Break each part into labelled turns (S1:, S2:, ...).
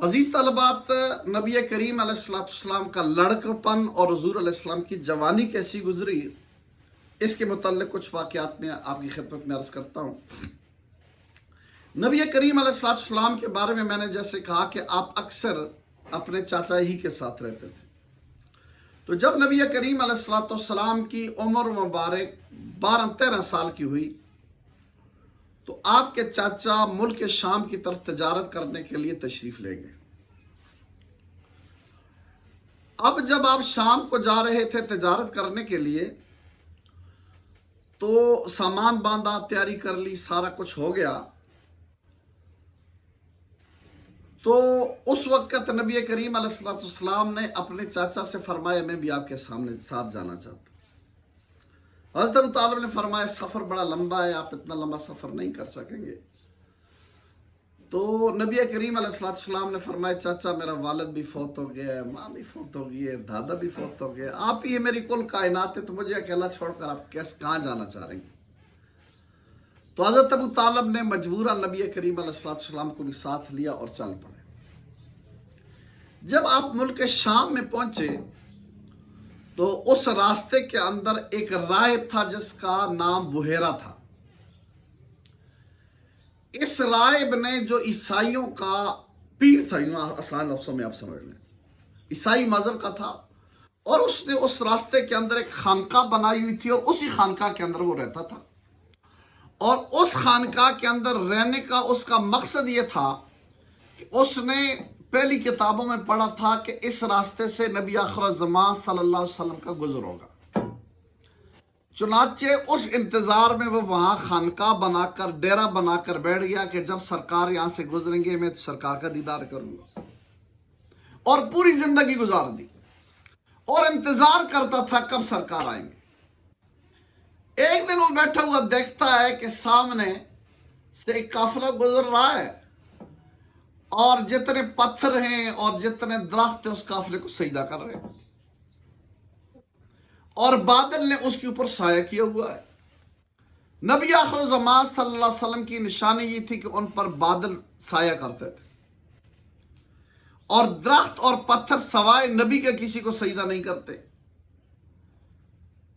S1: عزیز طلبات، نبی کریم علیہ السلام کا لڑکپن اور حضور علیہ السلام کی جوانی کیسی گزری، اس کے متعلق کچھ واقعات میں آپ کی خدمت میں عرض کرتا ہوں۔ نبی کریم علیہ السلام کے بارے میں نے جیسے کہا کہ آپ اکثر اپنے چاچا ہی کے ساتھ رہتے تھے، تو جب نبی کریم علیہ السلام کی عمر مبارک 12-13 سال کی ہوئی تو آپ کے چاچا ملک شام کی طرف تجارت کرنے کے لیے تشریف لے گئے۔ اب جب آپ شام کو جا رہے تھے تجارت کرنے کے لیے تو سامان باندھا، تیاری کر لی، سارا کچھ ہو گیا، تو اس وقت نبی کریم علیہ السلام نے اپنے چاچا سے فرمایا میں بھی آپ کے ساتھ جانا چاہتا ہوں۔ حضرت ابو طالب نے فرمایا سفر بڑا لمبا ہے، آپ اتنا لمبا سفر نہیں کر سکیں گے۔ تو نبی کریم علیہ السلام نے فرمایا چاچا میرا والد بھی فوت ہو گیا ہے، ماں بھی فوت ہو گئی ہے، دادا بھی فوت ہو گیا، آپ ہی میری کل کائنات ہے، تو مجھے اکیلا چھوڑ کر آپ کہاں جانا چاہ رہے ہیں؟ تو حضرت ابو طالب نے مجبوراً نبی کریم علیہ السلام کو بھی ساتھ لیا اور چل پڑے۔ جب آپ ملک شام میں پہنچے تو اس راستے کے اندر ایک راہب تھا جس کا نام بحیرہ تھا۔ اس راہب نے جو عیسائیوں کا پیر تھا، یوں آسان لفظوں میں آپ سمجھ لیں، عیسائی مذہب کا تھا، اور اس نے اس راستے کے اندر ایک خانقاہ بنائی ہوئی تھی اور اسی خانقاہ کے اندر وہ رہتا تھا، اور اس خانقاہ کے اندر رہنے کا اس کا مقصد یہ تھا کہ اس نے پہلی کتابوں میں پڑھا تھا کہ اس راستے سے نبی آخر الزمان صلی اللہ علیہ وسلم کا گزر ہوگا، چنانچہ اس انتظار میں وہ وہاں خانقاہ بنا کر ڈیرا بنا کر بیٹھ گیا کہ جب سرکار یہاں سے گزریں گے میں سرکار کا دیدار کروں گا، اور پوری زندگی گزار دی اور انتظار کرتا تھا کب سرکار آئیں گے۔ ایک دن وہ بیٹھا ہوا دیکھتا ہے کہ سامنے سے ایک قافلہ گزر رہا ہے اور جتنے پتھر ہیں اور جتنے درخت ہیں اس قافلے کو سجدہ کر رہے ہیں، اور بادل نے اس کے اوپر سایہ کیا ہوا ہے۔ نبی آخر الزمان صلی اللہ علیہ وسلم کی نشانی یہ تھی کہ ان پر بادل سایہ کرتے تھے، اور درخت اور پتھر سوائے نبی کے کسی کو سجدہ نہیں کرتے۔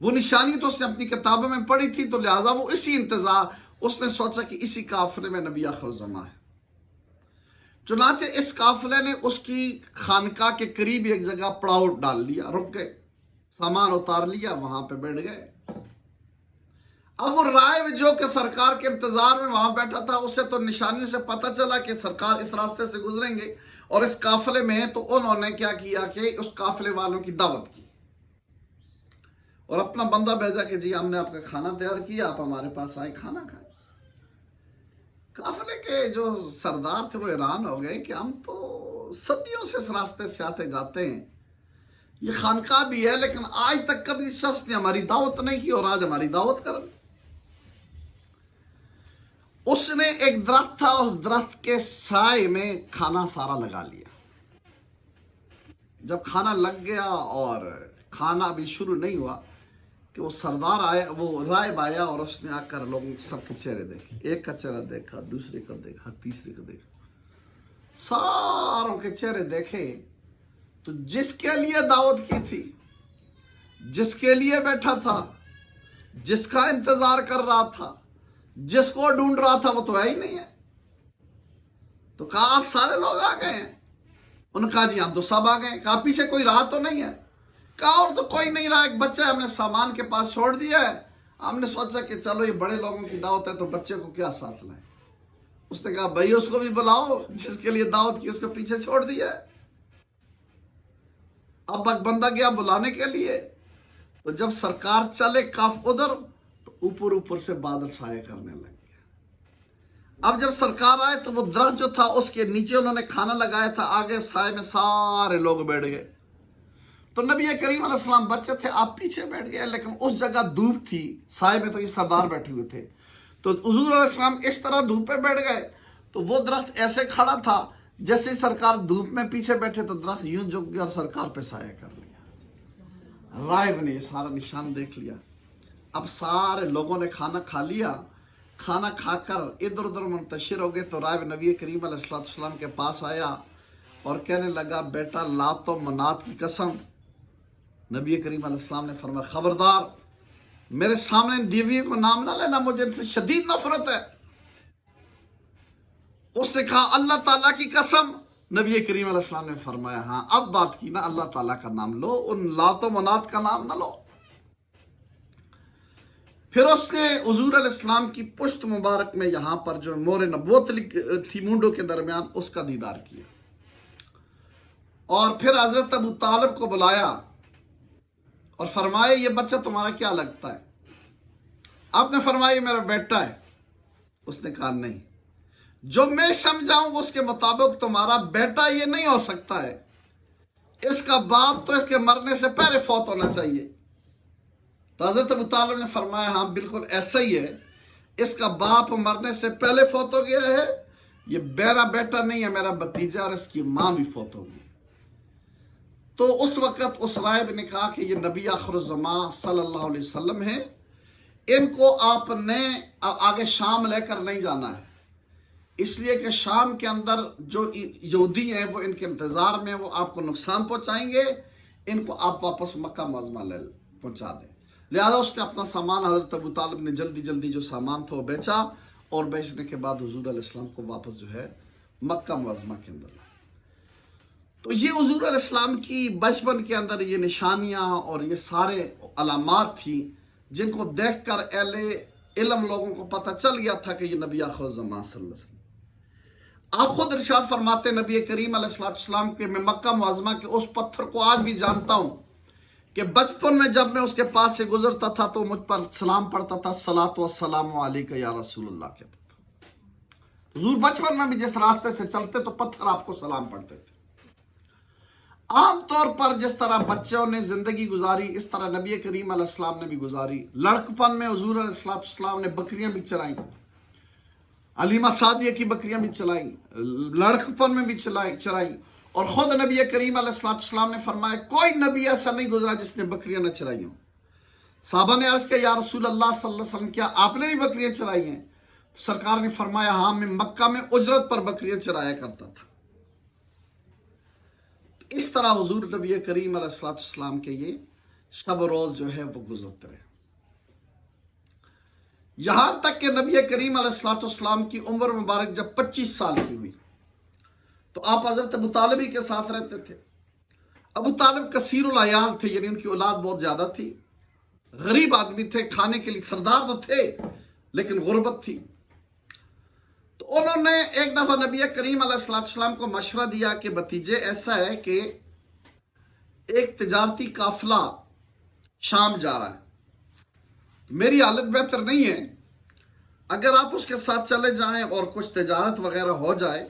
S1: وہ نشانی تو اس نے اپنی کتابوں میں پڑھی تھی، تو لہذا وہ اسی انتظار اس نے سوچا کہ اسی قافلے میں نبی آخر الزمان ہے۔ چنانچہ اس قافلے نے اس کی خانقاہ کے قریب ایک جگہ پڑاؤ ڈال لیا، رک گئے، سامان اتار لیا، وہاں پہ بیٹھ گئے۔ اب وہ راہب جو کہ سرکار کے انتظار میں وہاں بیٹھا تھا، اسے تو نشانیوں سے پتہ چلا کہ سرکار اس راستے سے گزریں گے اور اس قافلے میں ہیں، تو انہوں نے کیا کیا کہ اس قافلے والوں کی دعوت کی اور اپنا بندہ بھیجا کہ جی ہم نے آپ کا کھانا تیار کیا، آپ ہمارے پاس آئے، کھانا کھائیں۔ قافلے کے جو سردار تھے وہ حیران ہو گئے کہ ہم تو صدیوں سے اس راستے سے آتے جاتے ہیں، یہ خانقاہ بھی ہے، لیکن آج تک کبھی شخص نے ہماری دعوت نہیں کی اور آج ہماری دعوت کر۔ اس نے ایک درخت تھا، اس درخت کے سائے میں کھانا سارا لگا لیا۔ جب کھانا لگ گیا اور کھانا ابھی شروع نہیں ہوا کہ وہ سردار آیا، وہ راہب آیا، اور اس نے آ کر لوگوں سب کے چہرے دیکھے، ایک کا چہرہ دیکھا، دوسرے کا دیکھا، تیسرے کا دیکھا، ساروں کے چہرے دیکھے، تو جس کے لیے دعوت کی تھی، جس کے لیے بیٹھا تھا، جس کا انتظار کر رہا تھا، جس کو ڈھونڈ رہا تھا، وہ تو ہے ہی نہیں ہے۔ تو کہا آپ سارے لوگ آ گئے ہیں؟ انہوں نے کہا جی ہم تو سب آ گئے ہیں۔ کہا پیچھے کوئی رہا تو نہیں ہے؟ کہا اور تو کوئی نہیں رہا، ایک بچہ ہم نے سامان کے پاس چھوڑ دیا ہے، ہم نے سوچا کہ چلو یہ بڑے لوگوں کی دعوت ہے تو بچے کو کیا ساتھ لائیں۔ اس نے کہا بھائی اس کو بھی بلاؤ، جس کے لیے دعوت کی اس کو پیچھے چھوڑ دیا ہے۔ اب ایک بندہ گیا بلانے کے لیے، تو جب سرکار چلے کاف ادھر، تو اوپر سے بادل سایہ کرنے لگ گیا۔ اب جب سرکار آئے تو وہ درخت جو تھا اس کے نیچے انہوں نے کھانا لگایا تھا، آگے سائے میں سارے لوگ بیٹھ گئے۔ تو نبی کریم علیہ السلام بچے تھے، آپ پیچھے بیٹھ گئے، لیکن اس جگہ دھوپ تھی، سائے میں تو یہ سردار بیٹھے ہوئے تھے، تو حضور علیہ السلام اس طرح دھوپ پہ بیٹھ گئے، تو وہ درخت ایسے کھڑا تھا جیسے سرکار دھوپ میں پیچھے بیٹھے، تو درخت یوں جھک گیا اور سرکار پہ سایہ کر لیا۔ راہب نے یہ سارا نشان دیکھ لیا۔ اب سارے لوگوں نے کھانا کھا لیا، کھانا کھا کر ادھر ادھر منتشر ہو گئے، تو راہب نبی کریم علیہ السلام کے پاس آیا اور کہنے لگا بیٹا لات و منات کی قسم، نبی کریم علیہ السلام نے فرمایا خبردار میرے سامنے ان دیویوں کو نام نہ لینا، مجھے ان سے شدید نفرت ہے۔ اس نے کہا اللہ تعالیٰ کی قسم، نبی کریم علیہ السلام نے فرمایا ہاں اب بات کی نا، اللہ تعالیٰ کا نام لو، ان لات و منات کا نام نہ لو۔ پھر اس نے حضور علیہ السلام کی پشت مبارک میں یہاں پر جو مور نبوت تھی مونڈوں کے درمیان، اس کا دیدار کیا، اور پھر حضرت ابو طالب کو بلایا اور فرمایا یہ بچہ تمہارا کیا لگتا ہے؟ آپ نے فرمایا یہ میرا بیٹا ہے۔ اس نے کہا نہیں، جو میں سمجھاؤں اس کے مطابق تمہارا بیٹا یہ نہیں ہو سکتا ہے، اس کا باپ تو اس کے مرنے سے پہلے فوت ہونا چاہیے۔ تو حضرت ابو طالب نے فرمایا ہاں بالکل ایسا ہی ہے، اس کا باپ مرنے سے پہلے فوت ہو گیا ہے، یہ میرا بیٹا نہیں ہے، میرا بھتیجا، اور اس کی ماں بھی فوت ہو گئی۔ تو اس وقت اس راہب نے کہا کہ یہ نبی آخر الزمان صلی اللہ علیہ وسلم ہے، ان کو آپ نے آگے شام لے کر نہیں جانا ہے، اس لیے کہ شام کے اندر جو یہودی ہیں وہ ان کے انتظار میں، وہ آپ کو نقصان پہنچائیں گے، ان کو آپ واپس مکہ معظمہ لے پہنچا دیں۔ لہذا اس نے اپنا سامان، حضرت ابو طالب نے جلدی جلدی جو سامان تھا وہ بیچا، اور بیچنے کے بعد حضور علیہ السلام کو واپس جو ہے مکہ معظمہ کے اندر لایا۔ تو یہ حضور علیہ السلام کی بچپن کے اندر یہ نشانیاں اور یہ سارے علامات تھی جن کو دیکھ کر اہل علم لوگوں کو پتہ چل گیا تھا کہ یہ نبی آخر الزمان صلی اللہ علیہ وسلم۔ آپ خود ارشاد فرماتے نبی کریم علیہ السلام کہ میں مکہ معظمہ کے اس پتھر کو آج بھی جانتا ہوں کہ بچپن میں جب میں اس کے پاس سے گزرتا تھا تو مجھ پر سلام پڑھتا تھا، الصلاۃ والسلام علیک یا رسول اللہ کہتا تھا۔ حضور بچپن میں بھی جس راستے سے چلتے تو پتھر آپ کو سلام پڑھتے تھے۔ عام طور پر جس طرح بچوں نے زندگی گزاری اس طرح نبی کریم علیہ السلام نے بھی گزاری۔ لڑکپن میں حضور علیہ السلام نے بکریاں بھی چرائیں، علیمہ سعدیہ کی بکریاں بھی چلائیں، لڑکپن میں بھی چرائیں، اور خود نبی کریم علیہ السلام نے فرمایا کوئی نبی ایسا نہیں گزرا جس نے بکریاں نہ چرائی ہوں۔ صحابہ نے عرض کیا یا رسول اللہ صلی اللہ علیہ وسلم کیا آپ نے بھی بکریاں چرائی ہیں؟ سرکار نے فرمایا ہاں میں مکہ میں اجرت پر بکریاں چرایا کرتا تھا۔ اس طرح حضور نبی کریم علیہ السلام کے یہ شب روز جو ہے وہ گزرتے رہے، یہاں تک کہ نبی کریم علیہ السلام کی عمر مبارک جب 25 سال کی ہوئی تو آپ حضرت ابو طالب ہی کے ساتھ رہتے تھے۔ ابو طالب کثیر العیال تھے، یعنی ان کی اولاد بہت زیادہ تھی، غریب آدمی تھے، کھانے کے لیے سردار تو تھے لیکن غربت تھی۔ تو انہوں نے ایک دفعہ نبی کریم علیہ السلام کو مشورہ دیا کہ بھتیجے ایسا ہے کہ ایک تجارتی قافلہ شام جا رہا ہے، میری حالت بہتر نہیں ہے، اگر آپ اس کے ساتھ چلے جائیں اور کچھ تجارت وغیرہ ہو جائے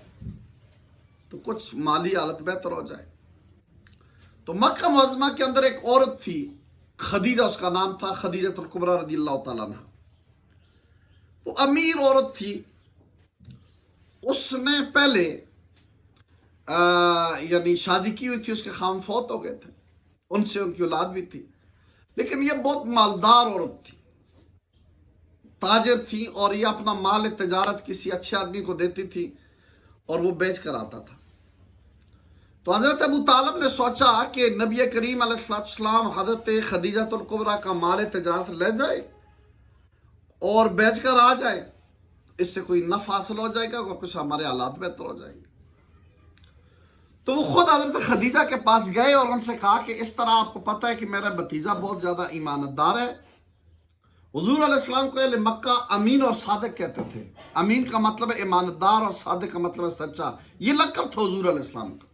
S1: تو کچھ مالی حالت بہتر ہو جائے۔ تو مکہ معظمہ کے اندر ایک عورت تھی، خدیجہ اس کا نام تھا، خدیجہ الکبریٰ رضی اللہ تعالیٰ عنہا، وہ امیر عورت تھی۔ اس نے پہلے یعنی شادی کی ہوئی تھی، اس کے خام فوت ہو گئے تھے، ان سے ان کی اولاد بھی تھی، لیکن یہ بہت مالدار عورت تھی، تاجر تھی، اور یہ اپنا مال تجارت کسی اچھے آدمی کو دیتی تھی اور وہ بیچ کر آتا تھا۔ تو حضرت ابو طالب نے سوچا کہ نبی کریم علیہ السلام حضرت خدیجہ الکبریٰ کا مال تجارت لے جائے اور بیچ کر آ جائے، اس سے کوئی نفع حاصل ہو جائے گا اور کچھ ہمارے حالات بہتر ہو جائیں گے۔ تو وہ خود حضرت خدیجہ کے پاس گئے اور ان سے کہا کہ اس طرح آپ کو پتہ ہے کہ میرا بھتیجا بہت زیادہ ایماندار ہے۔ حضور علیہ السلام کو اہل مکہ امین اور صادق کہتے تھے، امین کا مطلب ہے ایماندار اور صادق کا مطلب ہے سچا، یہ لقب تھا حضور علیہ السلام کا۔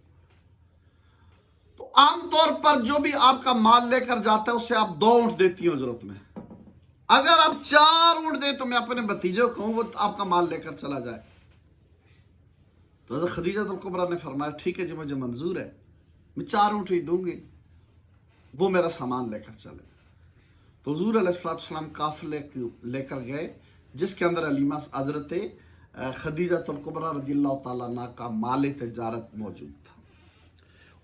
S1: تو عام طور پر جو بھی آپ کا مال لے کر جاتا ہے اس سے آپ 2 اونٹ دیتی ہیں اجرت میں، اگر آپ 4 اونٹ دیں تو میں اپنے بھتیجے کو کہوں وہ آپ کا مال لے کر چلا جائے۔ تو حضرت خدیجہ الکبریٰ نے فرمایا ٹھیک ہے جی مجھے منظور ہے، میں 4 اونٹ ہی دوں گی، وہ میرا سامان لے کر چلے۔ تو حضور علیہ السلام قافلے لے کر گئے جس کے اندر علیمہ حضرت خدیجہ الکبریٰ رضی اللہ تعالیٰ عنہ کا مال تجارت موجود تھا۔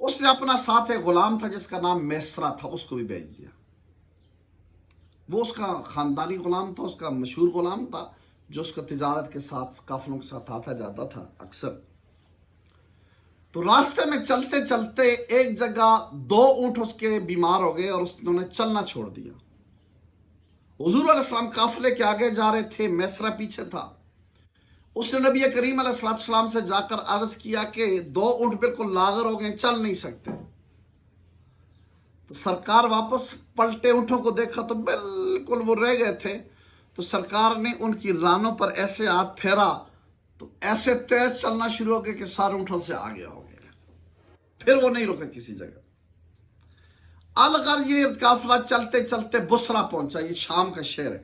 S1: اس نے اپنا ساتھ ایک غلام تھا جس کا نام میسرہ تھا، اس کو بھی بھیج دیا۔ وہ اس کا خاندانی غلام تھا، اس کا مشہور غلام تھا جو اس کا تجارت کے ساتھ قافلوں کے ساتھ آتا جاتا تھا اکثر۔ تو راستے میں چلتے چلتے ایک جگہ 2 اونٹ اس کے بیمار ہو گئے اور انہوں نے چلنا چھوڑ دیا. حضور علیہ السلام قافلے کے آگے جا رہے تھے، میسرہ پیچھے تھا. اس نے نبی کریم علیہ السلام سے جا کر عرض کیا کہ 2 اونٹ بالکل لاغر ہو گئے، چل نہیں سکتے. تو سرکار واپس پلٹے اونٹوں کو دیکھا تو بالکل وہ رہ گئے تھے. تو سرکار نے ان کی رانوں پر ایسے ہاتھ پھیرا تو ایسے تیز چلنا شروع ہو گئے کہ سارے اونٹوں سے آگے ہو گئے. پھر وہ نہیں رکے کسی جگہ. الغرض یہ قافلہ چلتے چلتے بصرہ پہنچا، یہ شام کا شہر ہے.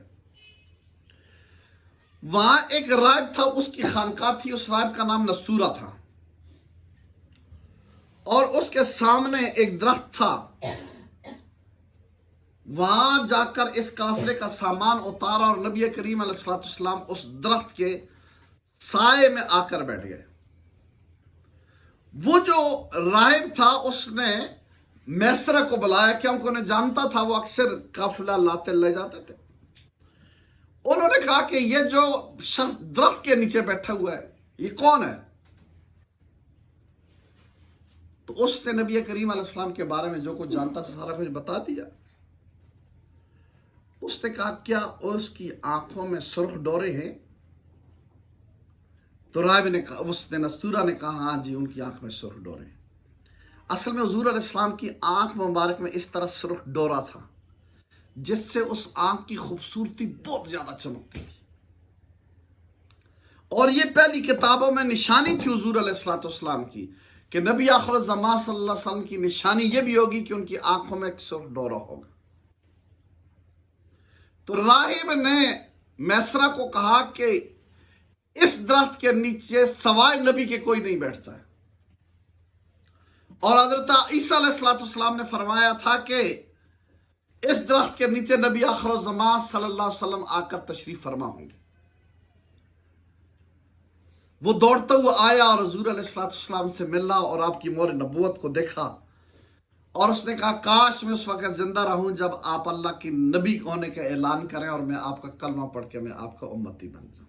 S1: وہاں ایک راہب تھا، اس کی خانقاہ تھی. اس راہب کا نام نستورہ تھا اور اس کے سامنے ایک درخت تھا. وہاں جا کر اس قافلے کا سامان اتارا اور نبی کریم علیہ السلام اس درخت کے سائے میں آ کر بیٹھ گئے. وہ جو راہب تھا اس نے میسرہ کو بلایا کیونکہ انہیں جانتا تھا، وہ اکثر قافلہ لاتے لے جاتے تھے. انہوں نے کہا کہ یہ جو شخص درخت کے نیچے بیٹھا ہوا ہے یہ کون ہے؟ تو اس نے نبی کریم علیہ السلام کے بارے میں جو کچھ جانتا تھا سارا کچھ بتا دیا. اس نے کہا کیا اس کی آنکھوں میں سرخ ڈورے ہیں؟ تو راہب نے کہا، اس نے نستورہ نے کہا ہاں جی ان کی آنکھ میں سرخ ڈورے ہیں. اصل میں حضور علیہ السلام کی آنکھ مبارک میں اس طرح سرخ ڈورا تھا جس سے اس آنکھ کی خوبصورتی بہت زیادہ چمکتی تھی. اور یہ پہلی کتابوں میں نشانی تھی حضور علیہ السلام کی کہ نبی آخر الزمان صلی اللہ علیہ وسلم کی نشانی یہ بھی ہوگی کہ ان کی آنکھوں میں ایک سرخ ڈورا ہوگا. تو راہب نے میسرہ کو کہا کہ اس درخت کے نیچے سوائے نبی کے کوئی نہیں بیٹھتا ہے. اور حضرت عیسیٰ علیہ السلام نے فرمایا تھا کہ اس درخت کے نیچے نبی آخر الزمان صلی اللہ علیہ وسلم آ کر تشریف فرما ہوں گے. وہ دوڑتا ہوا آیا اور حضور علیہ السلام سے ملا اور آپ کی مہر نبوت کو دیکھا اور اس نے کہا کاش میں اس وقت زندہ رہوں جب آپ اللہ کی نبی ہونے کا اعلان کریں اور میں آپ کا کلمہ پڑھ کے میں آپ کا امتی بن جاؤں.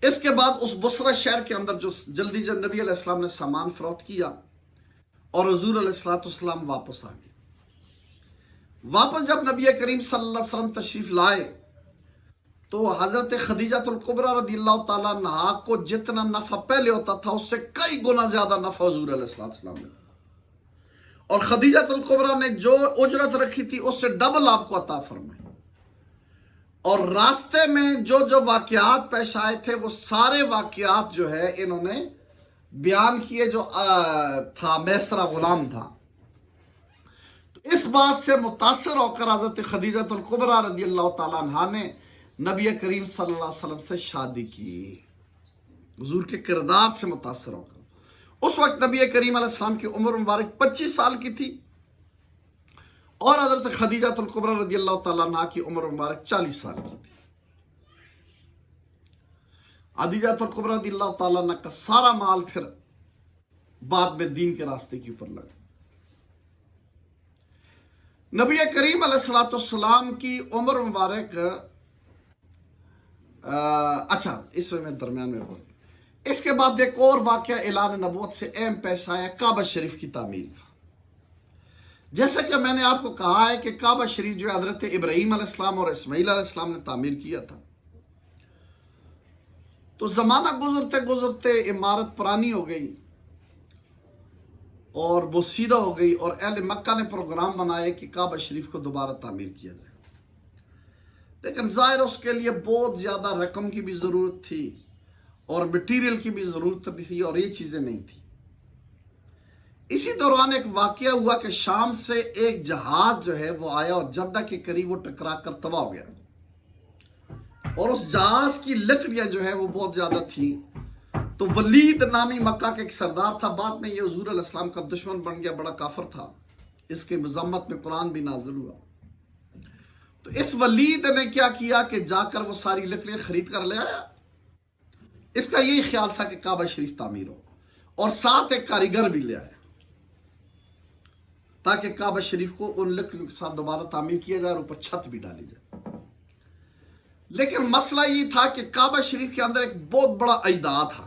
S1: اس کے بعد اس بصرہ شہر کے اندر جو جلدی نبی علیہ السلام نے سامان فروخت کیا اور حضور علیہ السلام واپس آ گئے. واپس جب نبی کریم صلی اللہ علیہ وسلم تشریف لائے تو حضرت خدیجہ الکبریٰ رضی اللہ تعالیٰ عنہا کو جتنا نفع پہلے ہوتا تھا اس سے کئی گنا زیادہ نفع حضور علیہ السلام نے. اور خدیجہ الکبریٰ نے جو اجرت رکھی تھی اس سے ڈبل آپ کو عطا فرمائی. اور راستے میں جو واقعات پیش آئے تھے وہ سارے واقعات جو ہے انہوں نے بیان کیے. جو تھا میسرہ غلام تھا. تو اس بات سے متاثر ہو کر حضرت خدیجہ الکبریٰ رضی اللہ تعالیٰ عنہا نے نبی کریم صلی اللہ علیہ وسلم سے شادی کی. حضور کے کردار سے متاثر ہو کر. اس وقت نبی کریم علیہ السلام کی عمر مبارک 25 سال کی تھی اور حضرت خدیجہ الکبریٰ رضی اللہ تعالیٰ عنہ کی عمر مبارک 40 سال کی تھی. خدیجہ الکبریٰ رضی اللہ تعالیٰ عنہ کا سارا مال پھر بعد میں دین کے راستے کے اوپر لگا. نبی کریم علیہ السلام کی عمر مبارک اچھا اس میں درمیان میں بول. اس کے بعد ایک اور واقعہ اعلان نبوت سے اہم پیش آیا کعبہ شریف کی تعمیر کا. جیسا کہ میں نے آپ کو کہا ہے کہ کعبہ شریف جو حضرت ابراہیم علیہ السلام اور اسماعیل علیہ السلام نے تعمیر کیا تھا. تو زمانہ گزرتے گزرتے عمارت پرانی ہو گئی اور بوسیدہ ہو گئی اور اہل مکہ نے پروگرام بنایا کہ کعبہ شریف کو دوبارہ تعمیر کیا جائے. لیکن ظاہر اس کے لیے بہت زیادہ رقم کی بھی ضرورت تھی اور مٹیریل کی بھی ضرورت بھی تھی اور یہ چیزیں نہیں تھی. اسی دوران ایک واقعہ ہوا کہ شام سے ایک جہاز جو ہے وہ آیا اور جدہ کے قریب وہ ٹکرا کر تباہ ہو گیا اور اس جہاز کی لکڑیاں جو ہے وہ بہت زیادہ تھی. تو ولید نامی مکہ کا ایک سردار تھا، بعد میں یہ حضور علیہ السلام کا دشمن بن گیا، بڑا کافر تھا. اس کے مذمت میں قرآن بھی نازل ہوا. تو اس ولید نے کیا کیا کہ جا کر وہ ساری لکڑیاں خرید کر لے آیا. اس کا یہی خیال تھا کہ کعبہ شریف تعمیر ہو اور ساتھ ایک کاریگر بھی لے آیا تاکہ کعبہ شریف کو ان لکڑیوں کے ساتھ دوبارہ تعمیر کیا جائے اور اوپر چھت بھی ڈالی جائے. لیکن مسئلہ یہ تھا کہ کعبہ شریف کے اندر ایک بہت بڑا اژدہا تھا